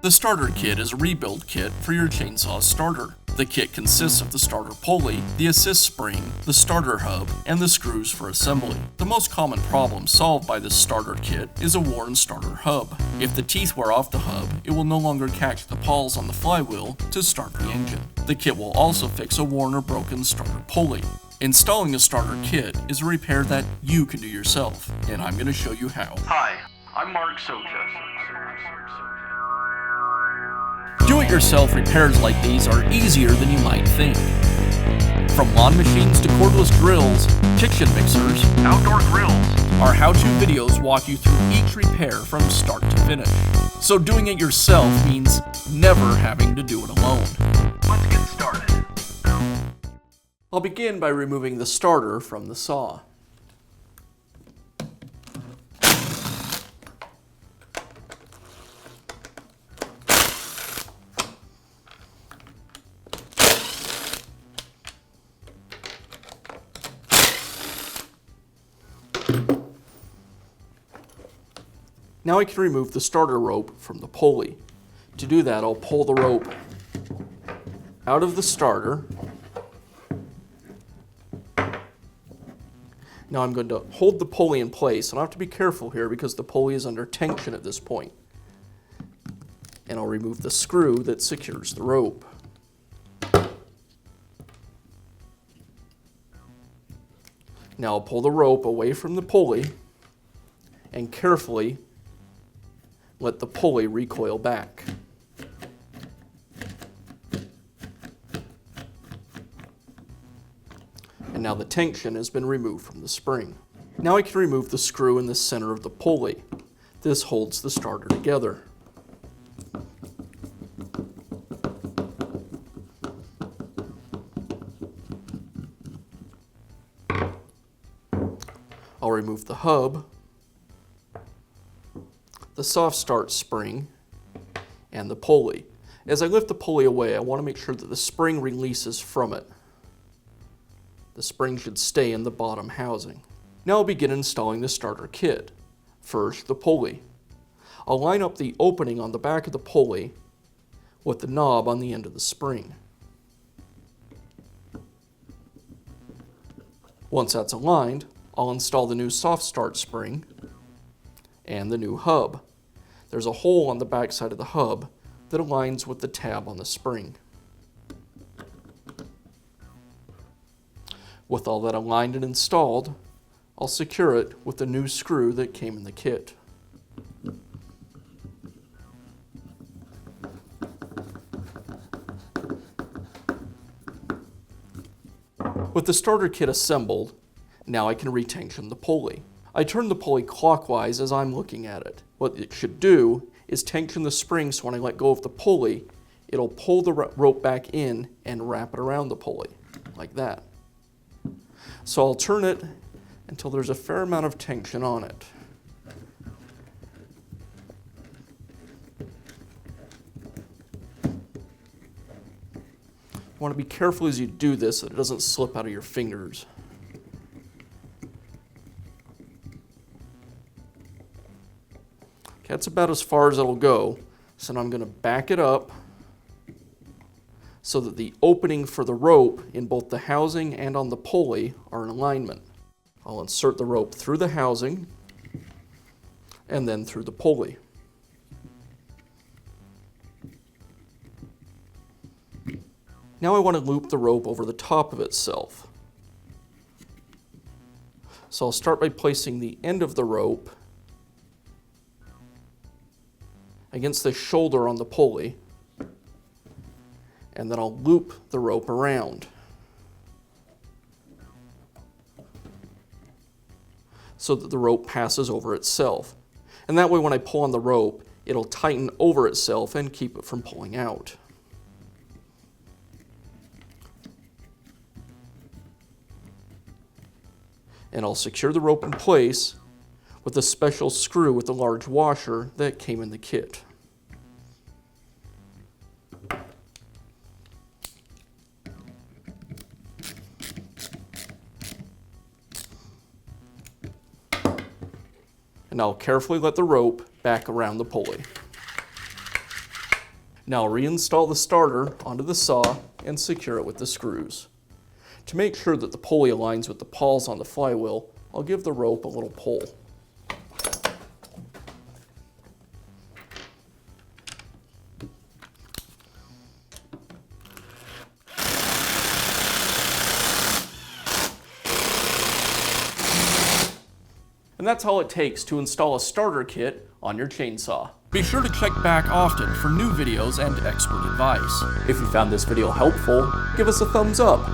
The starter kit is a rebuild kit for your chainsaw starter. The kit consists of the starter pulley, the assist spring, the starter hub, and the screws for assembly. The most common problem solved by this starter kit is a worn starter hub. If the teeth wear off the hub, it will no longer catch the pawls on the flywheel to start the engine. The kit will also fix a worn or broken starter pulley. Installing a starter kit is a repair that you can do yourself, and I'm going to show you how. Hi, I'm Mark Socha. Do-it-yourself repairs like these are easier than you might think. From lawn machines to cordless drills, kitchen mixers, Outdoor grills. our how-to videos walk you through each repair from start to finish. So doing it yourself means never having to do it alone. Let's get started. I'll begin by removing the starter from the saw. Now I can remove the starter rope from the pulley. To do that, I'll pull the rope out of the starter. Now I'm going to hold the pulley in place, and I have to be careful here because the pulley is under tension at this point. And I'll remove the screw that secures the rope. Now I'll pull the rope away from the pulley and carefully let the pulley recoil back. And now the tension has been removed from the spring. Now I can remove the screw in the center of the pulley. This holds the starter together. I'll remove the hub, the soft start spring, and the pulley. As I lift the pulley away, I want to make sure that the spring releases from it. The spring should stay in the bottom housing. Now I'll begin installing the starter kit. First, the pulley. I'll line up the opening on the back of the pulley with the knob on the end of the spring. Once that's aligned, I'll install the new soft start spring and the new hub. There's a hole on the back side of the hub that aligns with the tab on the spring. With all that aligned and installed, I'll secure it with the new screw that came in the kit. With the starter kit assembled, now I can retension the pulley. I turn the pulley clockwise as I'm looking at it. What it should do is tension the spring so when I let go of the pulley, it'll pull the rope back in and wrap it around the pulley, like that. So I'll turn it until there's a fair amount of tension on it. You want to be careful as you do this so that it doesn't slip out of your fingers. Okay, that's about as far as it'll go. So now I'm going to back it up so that the opening for the rope in both the housing and on the pulley are in alignment. I'll insert the rope through the housing and then through the pulley. Now I want to loop the rope over the top of itself. So I'll start by placing the end of the rope against the shoulder on the pulley, and then I'll loop the rope around so that the rope passes over itself. And that way when I pull on the rope, it'll tighten over itself and keep it from pulling out. And I'll secure the rope in place with a special screw with a large washer that came in the kit. And I'll carefully let the rope back around the pulley. Now reinstall the starter onto the saw and secure it with the screws. To make sure that the pulley aligns with the pawls on the flywheel, I'll give the rope a little pull. And that's all it takes to install a starter kit on your chainsaw. Be sure to check back often for new videos and expert advice. If you found this video helpful, give us a thumbs up